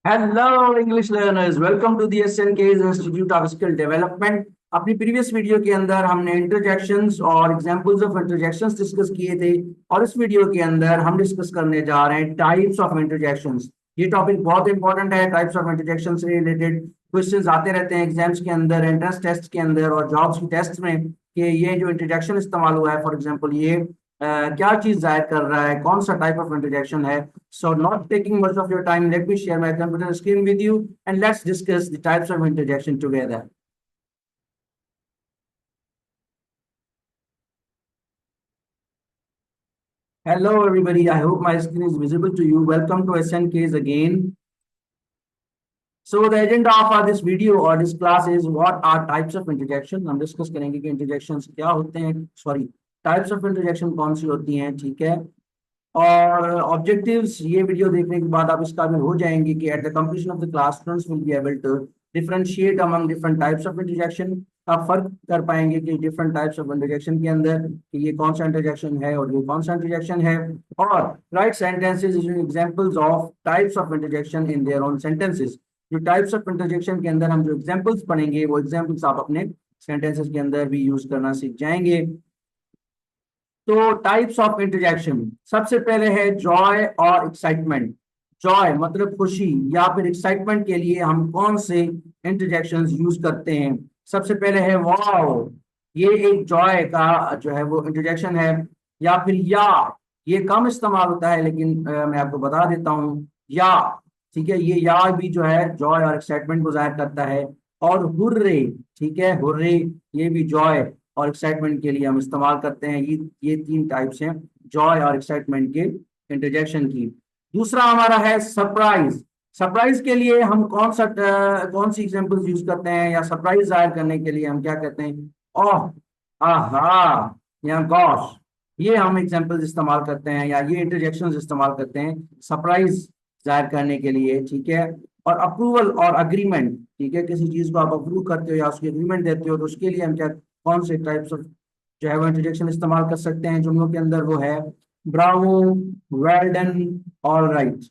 Hello English learners, welcome to the SNK's institute of skill development. अपनी previous video के अंदर हमने interjections और एग्जांपल्स ऑफ इंटरजेक्शंस डिस्कस किए थे और इस वीडियो के अंदर हम डिस्कस करने जा रहे हैं टाइप्स ऑफ इंटरजेक्शंस। ये टॉपिक बहुत इंपॉर्टेंट है। टाइप्स ऑफ इंटरजेक्शन से रिलेटेड क्वेश्चंस आते रहते हैं एग्जाम्स के अंदर, एंट्रेंस टेस्ट के अंदर और जॉब्स की टेस्ट में कि ये जो इंटरजेक्शन इस्तेमाल हुआ है, फॉर एग्जाम्पल ये क्या चीज जाहिर कर रहा है, कौन सा टाइप ऑफ इंटरजेक्शन है। So not taking much of your time, let me share my computer screen with you and let's discuss the types of interjection together. Hello everybody, I hope my screen is visible to you. Welcome to SNK's again. So the agenda of this video or this class is what are types of interjection. हम discuss करेंगे कि interjections क्या होते हैं, sorry, types of interjection कौन सी होती हैं, ठीक है। और ऑब्जेक्टिव्स, ये वीडियो देखने के बाद आप इस काबिल हो जाएंगे कि at the completion of the class students will be able to differentiate among different types of interjection. आप फर्क कर पाएंगे कि डिफरेंट टाइप्स ऑफ इंटरजेक्शन के अंदर कि ये कौन सा इंटरजेक्शन है और ये कौन सा इंटरजेक्शन है। और right sentences using examples of types of interjection in their own sentences. जो टाइप्स ऑफ इंटरजेक्शन के अंदर हम जो एग्जांपल्स पढ़ेंगे वो एग्जांपल्स आप अपने सेंटेंसेस के अंदर भी यूज करना सीख जाएंगे। तो टाइप्स ऑफ इंटरजेक्शन, सबसे पहले है जॉय और एक्साइटमेंट। जॉय मतलब खुशी या फिर एक्साइटमेंट के लिए हम कौन से इंटरजेक्शंस यूज करते हैं। सबसे पहले है वाओ, ये एक जॉय का जो है वो इंटरजेक्शन है। या फिर या, ये कम इस्तेमाल होता है लेकिन मैं आपको बता देता हूँ या, ठीक है। ये या भी जो है जॉय और एक्साइटमेंट को जाहिर करता है। और हुर्रे, ठीक है, हुर्रे ये भी जॉय और एक्साइटमेंट के लिए हम इस्तेमाल करते हैं। ये तीन टाइप्स हैं जॉय और एक्साइटमेंट के इंटरजेक्शन की। दूसरा हमारा है सरप्राइज। सरप्राइज के लिए हम कौन सी एग्जांपल्स यूज करते हैं या सरप्राइज जाहिर करने के लिए हम क्या कहते हैं, ओह, आहा या गॉश। ये हम एग्जांपल्स इस्तेमाल करते हैं या ये इंटरजेक्शंस इस्तेमाल करते हैं सरप्राइज जाहिर करने के लिए, ठीक है। और अप्रूवल और अग्रीमेंट, ठीक है, किसी चीज को आप अप्रूव करते हो या उसकी एग्रीमेंट देते हो तो उसके लिए हम क्या कौन से टाइप्स ऑफ जो है वो इंटरजेक्शन इस्तेमाल कर सकते हैं जुमलों के अंदर, वो है Bravo, well done, all right.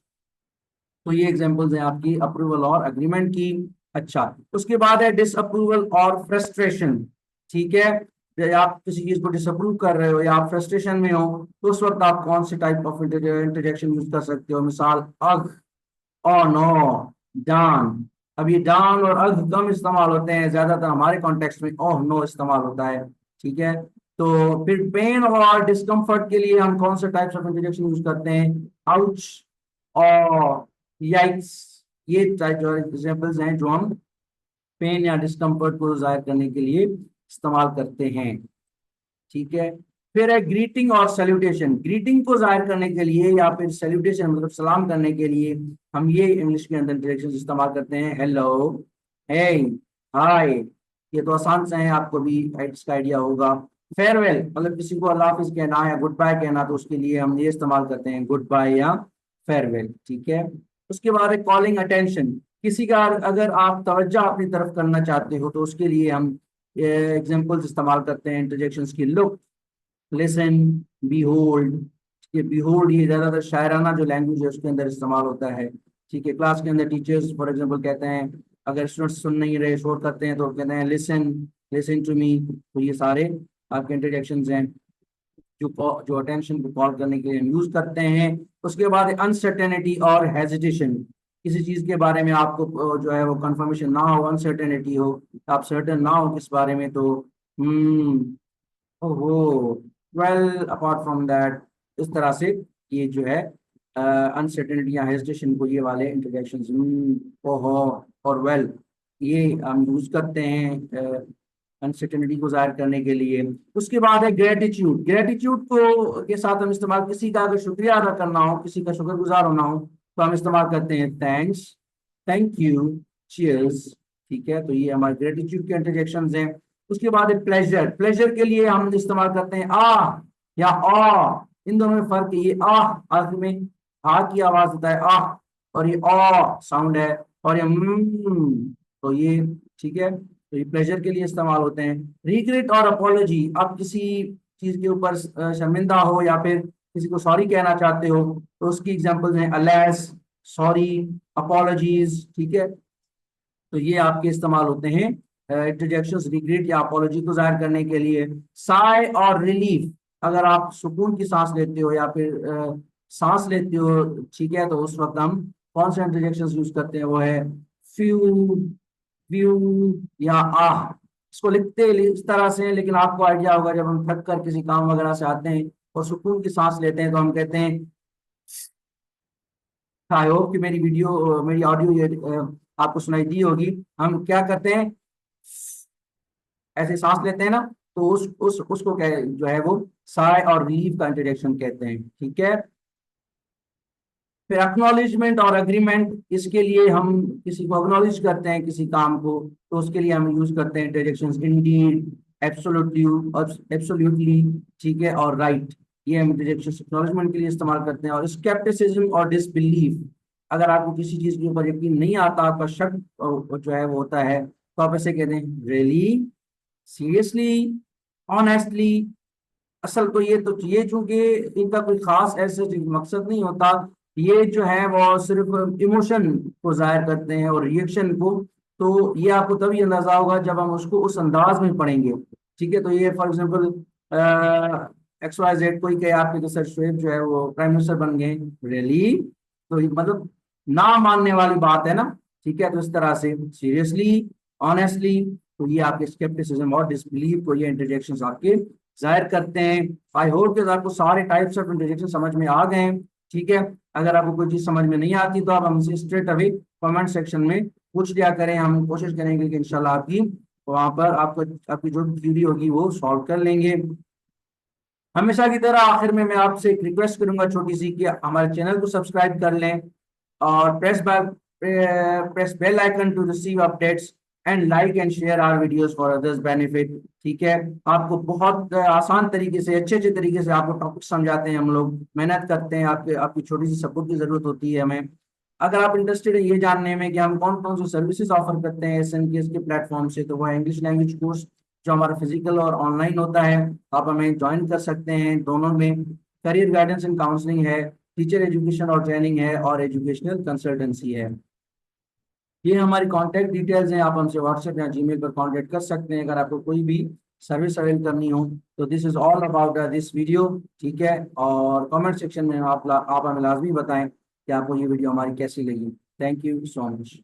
तो ये एग्जांपल्स हैं आपकी अप्रूवल और अग्रीमेंट की। अच्छा, उसके बाद है डिसअप्रूवल और फ्रस्ट्रेशन, ठीक है। जब आप किसी चीज को डिसअप्रूव कर रहे हो या आप फ्रस्ट्रेशन में हो तो उस वक्त आप कौन से टाइप ऑफ इंटरजेक्शन यूज कर सकते हो। मिसाल अग, ओ नो, डान। अब ये डान और अग कम इस्तेमाल होते हैं, ज्यादातर हमारे कॉन्टेक्स्ट में ओह नो इस्तेमाल होता है, ठीक है। तो फिर पेन और डिस्कम्फर्ट के लिए हम कौन से टाइप्स ऑफ इंटरजेक्शन यूज करते हैं, आउच और याइक्स। ये टाइप जो एग्जांपल्स हैं जो हम पेन या डिस्कम्फर्ट को जाहिर करने के लिए इस्तेमाल करते हैं, ठीक है। फिर है ग्रीटिंग और सैल्यूटेशन। ग्रीटिंग को जाहिर करने के लिए या फिर सैल्यूटेशन मतलब सलाम करने के लिए हम ये इंग्लिश के अंदर इंटरेक्शन इस्तेमाल करते हैं, हेलो, हे, हाय। ये तो आसान से हैं, आपको भी इसका आइडिया होगा। फेयरवेल मतलब किसी को अल्लाह हाफिज कहना या गुड बाय कहना, तो उसके लिए हम ये इस्तेमाल करते हैं गुड बाय या फेयरवेल, ठीक है। उसके बाद है कॉलिंग अटेंशन। किसी का अगर आप तवज्जो अपनी तरफ करना चाहते हो तो उसके लिए हम एग्जांपल्स इस्तेमाल करते हैं इंटरजेक्शंस की। Look, listen, behold. ये बीहोल्ड ये ज्यादातर शायराना जो लैंग्वेज है उसके अंदर इस्तेमाल होता है, ठीक है। क्लास के अंदर टीचर्स फॉर एग्जांपल कहते हैं, अगर स्टूडेंट्स सुन नहीं रहे, शोर करते हैं, तो कहते हैं लिसन, लिसन टू मी। तो ये सारे आपके इंटरजेक्शंस हैं जो अटेंशन को कॉल करने के लिए हम यूज करते हैं। उसके बाद अनसर्टेनिटी और हेजिटेशन। किसी चीज के बारे में आपको जो है वो कंफर्मेशन ना हो, अनसर्टेनिटी हो, आप सर्टेन ना हो किस बारे में, तो हम्म, ओहो, वेल अपार्ट फ्रॉम दैट, इस तरह से ये जो है अनसर्टेनिटी या हेजिटेशन को ये वाले इंटरजेक्शंस, ओहो और वेल, ये हम यूज करते हैं अनसर्टेनिटी को जाहिर करने के लिए। उसके बाद है ग्रेटिट्यूड। ग्रेटिट्यूड को के साथ हम इस्तेमाल, किसी का अगर शुक्रिया अदा करना हो, किसी का शुक्रगुजार होना हो, तो हम इस्तेमाल करते हैं थैंक्स, थैंक यू, चीयर्स, ठीक है। तो ये हमारे ग्रेटिट्यूड के इंटरजेक्शंस हैं। उसके बाद है प्लेजर। प्लेजर के लिए हम इस्तेमाल करते हैं आ या आ। इन दोनों में फर्क है, ये आ आखिर में आ की आवाज होता है आ, और ये आ साउंड है, और ये तो ये, ठीक है। तो ये प्लेजर के लिए इस्तेमाल होते हैं। रिग्रेट और अपोलॉजी, आप किसी चीज के ऊपर शर्मिंदा हो या फिर किसी को सॉरी कहना चाहते हो तो उसकी एग्जांपल्स हैं अलेस, सॉरी, अपॉलॉजीज, ठीक है। तो ये आपके इस्तेमाल होते हैं इंटरजेक्शंस रिग्रेट या अपॉलॉजी को जाहिर करने के लिए। साय और रिलीफ, अगर आप सुकून की सांस लेते हो या फिर सांस लेते हो, ठीक है, तो उस वक्त हम कौन से इंटरजेक्शंस यूज करते हैं, वो है फ्यू, व्यू या आह। इसको लिखते इस तरह से हैं, लेकिन आपको आइडिया होगा जब हम थक कर किसी काम वगैरह से आते हैं और सुकून की सांस लेते हैं तो हम कहते हैं। आई होप कि मेरी वीडियो, मेरी ऑडियो ये आपको सुनाई दी होगी। हम क्या करते हैं, ऐसे सांस लेते हैं ना, तो उस उसको क्या जो है वो साय और रिलीफ का इंटरेक्शन कहते हैं, ठीक है। फिर एक्नॉलेजमेंट और एग्रीमेंट, इसके लिए हम किसी को एक्नॉलेज करते हैं किसी काम को, तो उसके लिए हम यूज करते हैं इंटरजेक्शंस इंडीड, एब्सोल्युटली, एब्सोल्युटली, ठीक है, और राइट। ये हम इंटरजेक्शंस एक्नॉलेजमेंट के लिए इस्तेमाल करते हैं। और स्केप्टिसिज्म और डिसबिलीफ, अगर आपको किसी चीज के ऊपर यकीन नहीं आता, आपका शक जो है वो होता है, तो आप ऐसे कहते हैं रियली, सीरियसली, ऑनेस्टली। असल तो ये चूंकि इनका कोई खास ऐसे मकसद नहीं होता, ये जो है वो सिर्फ इमोशन को जाहिर करते हैं और रिएक्शन को। तो ये आपको तभी अंदाजा होगा जब हम उसको उस अंदाज में पढ़ेंगे, ठीक है। तो ये for example X Y Z कोई कहे आपके तो सर शोएब जो है वो प्राइम मिनिस्टर बन गए, रियली, तो ये मतलब ना मानने वाली बात है ना, ठीक है। तो इस तरह से सीरियसली, ऑनेस्टली, तो ये आपके स्केप्टिसिज्म और डिसबिलीव को ये इंटरजेक्शंस आपके जाहिर करते हैं। आई होप कि आपको सारे टाइप्स ऑफ इंटरजेक्शन समझ में आ गए हैं, ठीक है। अगर आपको कोई चीज समझ में नहीं आती तो आप हमसे स्ट्रेट अवे कमेंट सेक्शन में पूछ लिया करें, हम कोशिश करेंगे कि इंशाल्लाह आपकी वहां पर आपको आपकी जो क्यूरी होगी वो सॉल्व कर लेंगे। हमेशा की तरह आखिर में मैं आपसे एक रिक्वेस्ट करूंगा छोटी सी, कि हमारे चैनल को सब्सक्राइब कर लें और press bell icon to receive updates and like and share our videos for others benefit, ठीक है। आपको बहुत आसान तरीके से, अच्छे अच्छे तरीके से आपको टॉपिक समझाते हैं हम लोग, मेहनत करते हैं, आपके आपकी छोटी सी सपोर्ट की जरूरत होती है हमें। अगर आप इंटरेस्टेड है ये जानने में कि हम कौन कौन सी सर्विसेज ऑफर करते हैं SNKS के प्लेटफॉर्म से, तो वो इंग्लिश लैंग्वेज कोर्स जो हमारा फिजिकल और ऑनलाइन होता है, आप हमें ज्वाइन कर सकते हैं दोनों में। करियर गाइडेंस एंड काउंसलिंग है, टीचर एजुकेशन और ट्रेनिंग है, और एजुकेशनल कंसल्टेंसी है। ये हमारी कॉन्टैक्ट डिटेल्स हैं, आप हमसे व्हाट्सएप या जीमेल पर कॉन्टैक्ट कर सकते हैं अगर आपको कोई भी सर्विस अवेल करनी हो। तो this is all about this video, ठीक है। और कमेंट सेक्शन में आप हमें लाजमी बताएं कि आपको ये वीडियो हमारी कैसी लगी। Thank you so much.